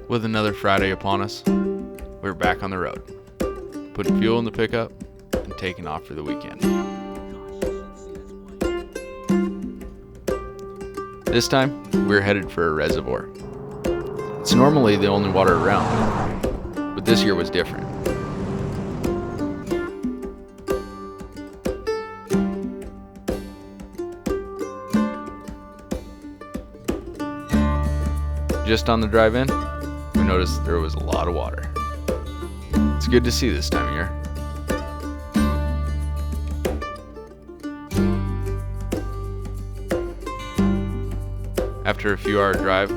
With another Friday upon us, we're back on the road, putting fuel in the pickup and taking off for the weekend. This time, we're headed for a reservoir. It's normally the only water around, but this year was different. Just on the drive in, we noticed there was a lot of water. It's good to see this time of year. After a few hour drive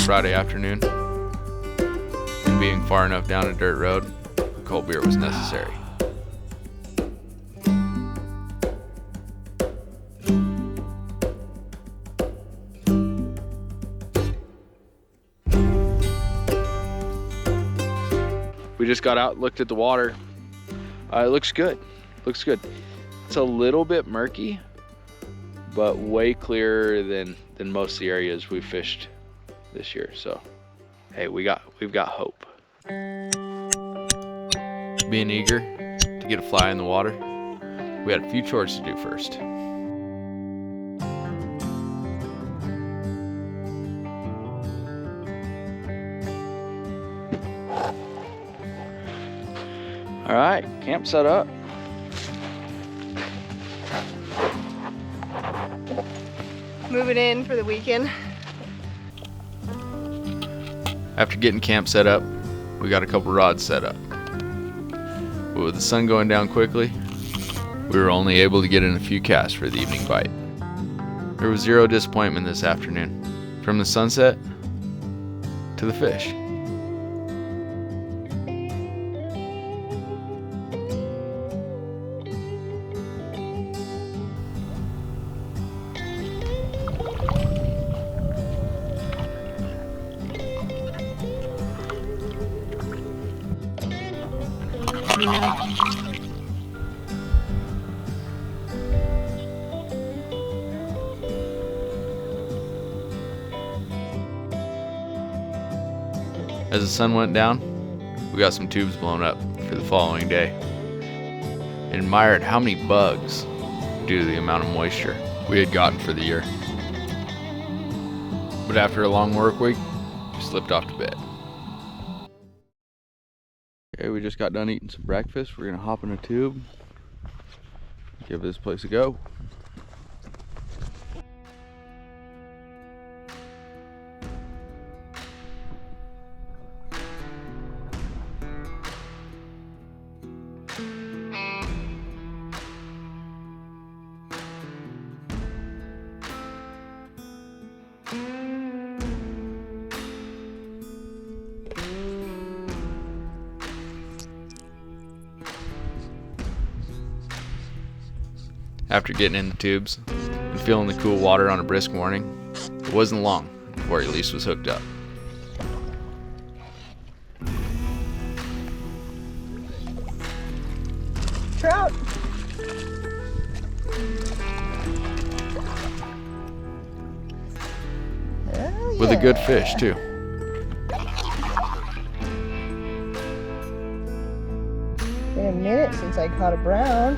Friday afternoon, and being far enough down a dirt road, a cold beer was necessary. We just got out, looked at the water. It looks good. Looks good. It's a little bit murky, but way clearer than most of the areas we fished this year. So, hey, we've got hope. Being eager to get a fly in the water, we had a few chores to do first. All right, camp set up. Moving in for the weekend. After getting camp set up, we got a couple rods set up. But with the sun going down quickly, we were only able to get in a few casts for the evening bite. There was zero disappointment this afternoon, from the sunset to the fish. As the sun went down, we got some tubes blown up for the following day, and admired how many bugs due to the amount of moisture we had gotten for the year. But after a long work week, we slipped off to bed. Okay, we just got done eating some breakfast. We're gonna hop in a tube, give this place a go. After getting in the tubes and feeling the cool water on a brisk morning, it wasn't long before Elise was hooked up. Trout. With a good fish too. Been a minute since I caught a brown.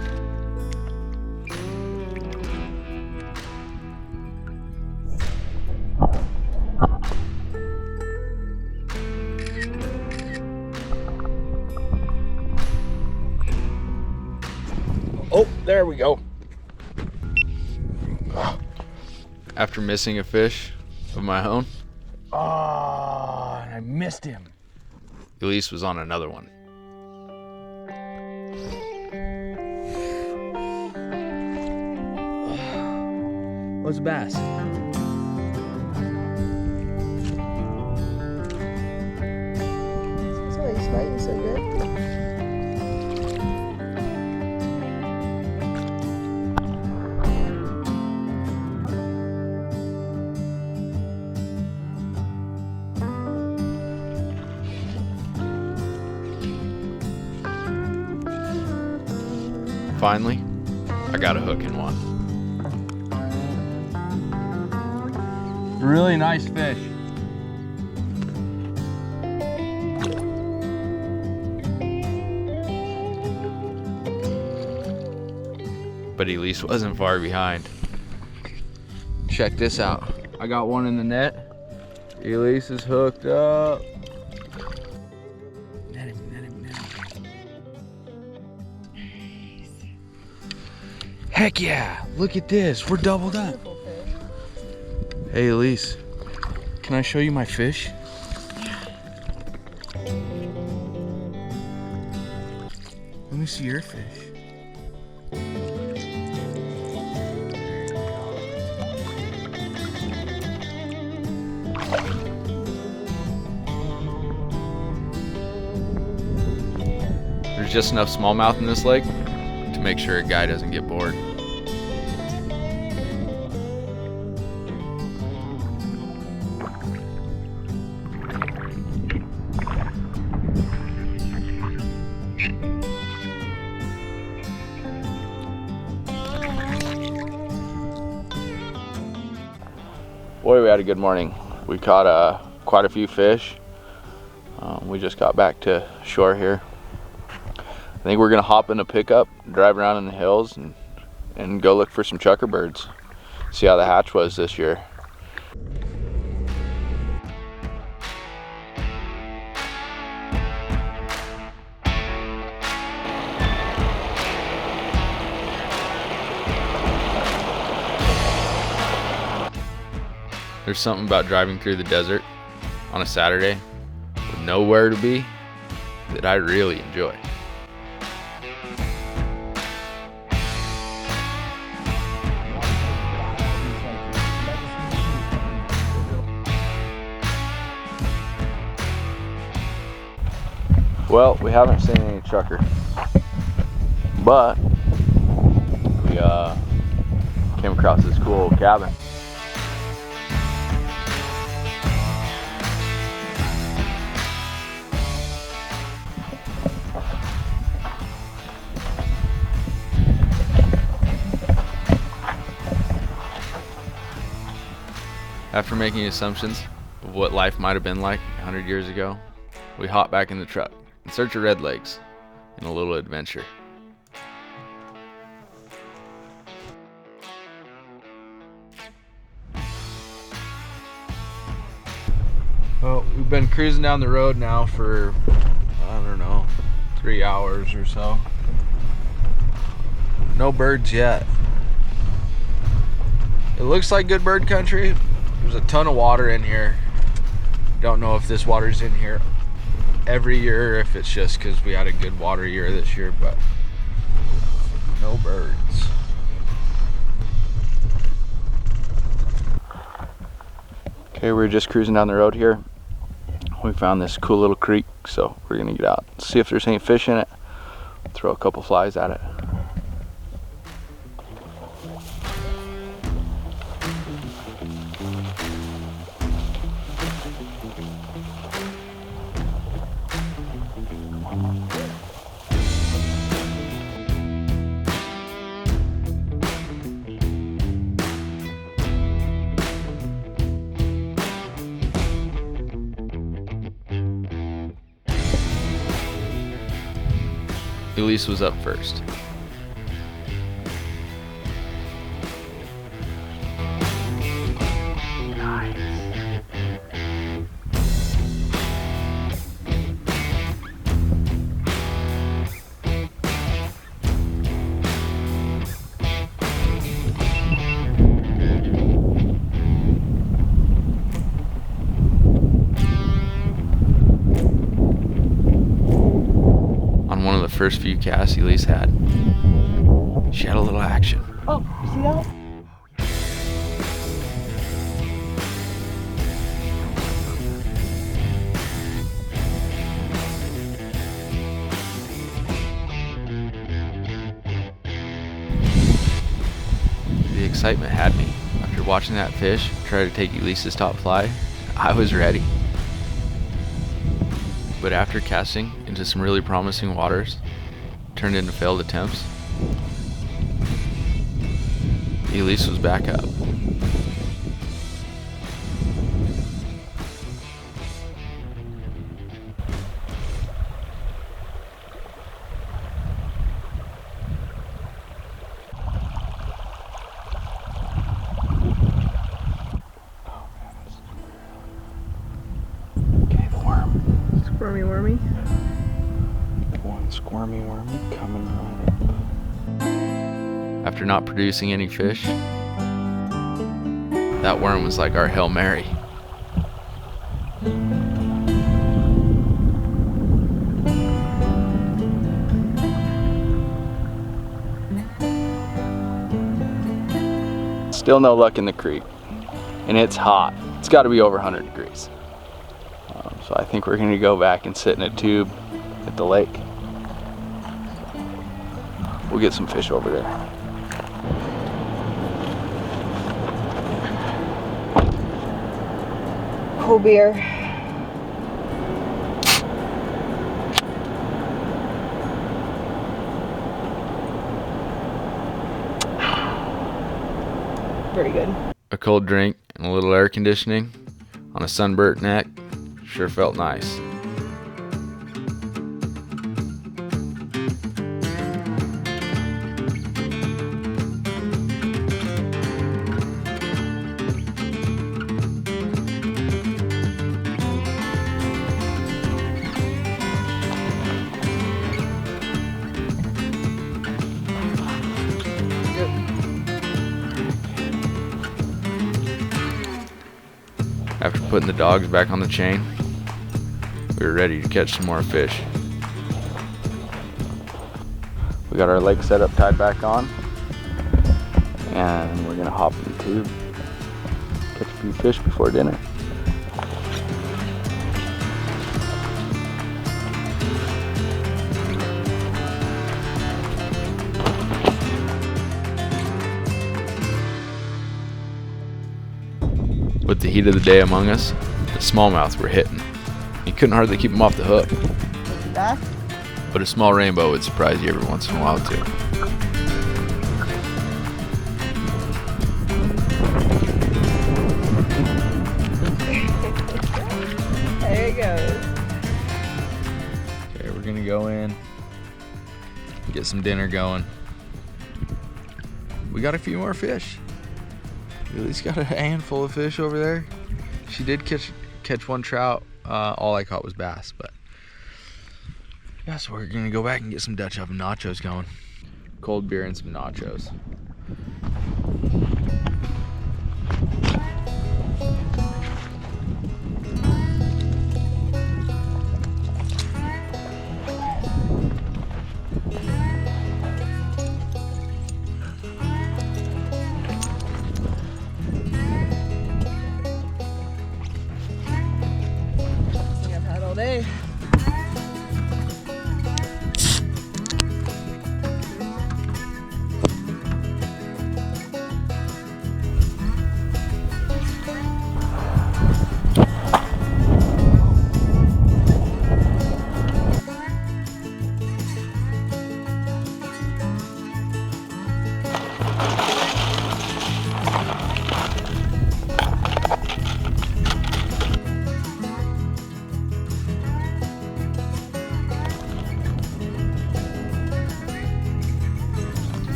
Oh, there we go. After missing a fish of my own, I missed him. Elise was on another one. What's a bass? That's why he's fighting so good. Finally, I got a hook in one. Really nice fish. But Elise wasn't far behind. Check this out. I got one in the net. Elise is hooked up. Net him. Heck yeah, look at this, we're doubled up. Hey Elise, can I show you my fish? Let me see your fish. There's just enough smallmouth in this lake to make sure a guy doesn't get bored. Boy, we had a good morning. We caught quite a few fish. We just got back to shore here. I think we're gonna hop in a pickup, drive around in the hills, and go look for some chukar birds. See how the hatch was this year. There's something about driving through the desert on a Saturday with nowhere to be that I really enjoy. Well, we haven't seen any chukar, but we came across this cool old cabin. After making assumptions of what life might have been like 100 years ago, we hopped back in the truck in search of red legs and a little adventure. Well, we've been cruising down the road now for, I don't know, 3 hours or so. No birds yet. It looks like good bird country. There's a ton of water in here. Don't know if this water's in here every year or if it's just because we had a good water year this year, but no birds. Okay, we're just cruising down the road here. We found this cool little creek, so we're gonna get out, see if there's any fish in it, throw a couple flies at it. Elise was up first. First few casts Elise had, she had a little action. Oh, you see that? The excitement had me. After watching that fish try to take Elise's top fly, I was ready. But after casting into some really promising waters, turned into failed attempts, Elise was back up. squirmy wormy. One squirmy wormy coming right up. After not producing any fish, that worm was like our Hail Mary. Still no luck in the creek, and it's hot. It's got to be over 100 degrees. So I think we're going to go back and sit in a tube at the lake. We'll get some fish over there. Cold beer. Pretty good. A cold drink and a little air conditioning on a sunburnt neck sure felt nice. After putting the dogs back on the chain, we were ready to catch some more fish. We got our lake setup tied back on, and we're gonna hop in the tube, catch a few fish before dinner. With the heat of the day among us, the smallmouth were hitting. You couldn't hardly keep them off the hook. Bass? But a small rainbow would surprise you every once in a while too. There it goes. Okay, we're gonna go in, get some dinner going. We got a few more fish. We at least got a handful of fish over there. She did catch one trout. All I caught was bass, but yeah, so we're gonna go back and get some Dutch oven nachos going. Cold beer and some nachos. I've had all day.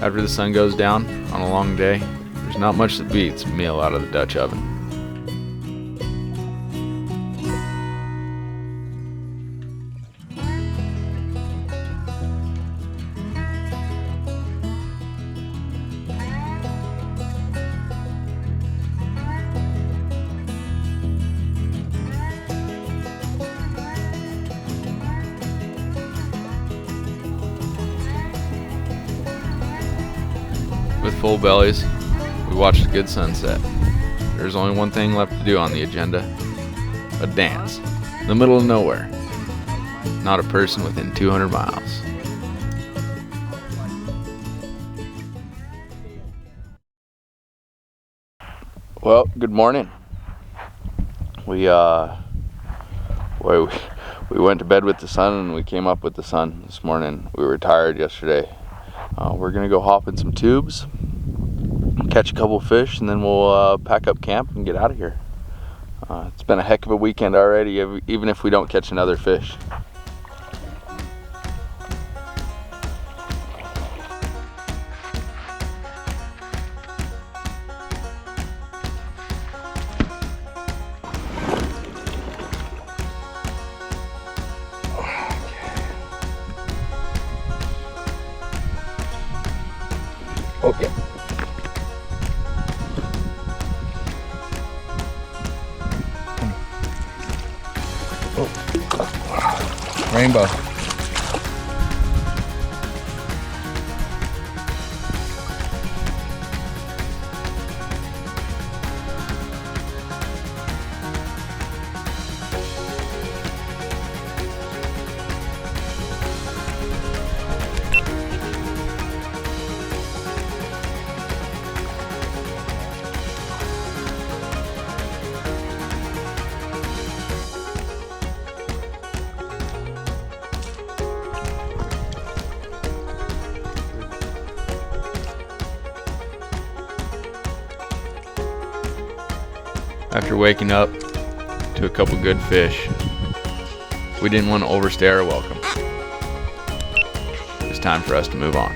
After the sun goes down on a long day, there's not much that beats a meal out of the Dutch oven. With full bellies, we watched a good sunset. There's only one thing left to do on the agenda: a dance in the middle of nowhere. Not a person within 200 miles. Well, good morning. We went to bed with the sun and we came up with the sun this morning. We were tired yesterday. We're gonna go hop in some tubes, catch a couple fish, and then we'll pack up camp and get out of here. It's been a heck of a weekend already, even if we don't catch another fish. Okay. Oh. Rainbow. After waking up to a couple good fish, we didn't want to overstay our welcome. It's time for us to move on.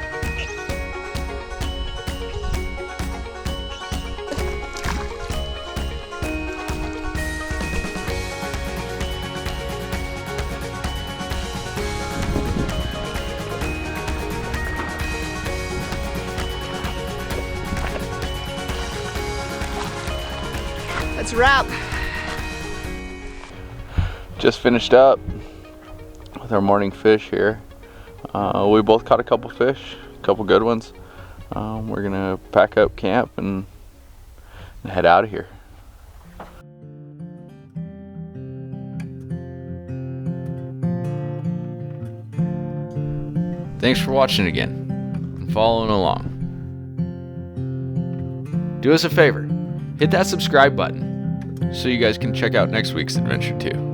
That's a wrap. Just finished up with our morning fish here. We both caught a couple fish, a couple good ones. We're gonna pack up camp and head out of here. Thanks for watching again and following along. Do us a favor, hit that subscribe button so you guys can check out next week's adventure too.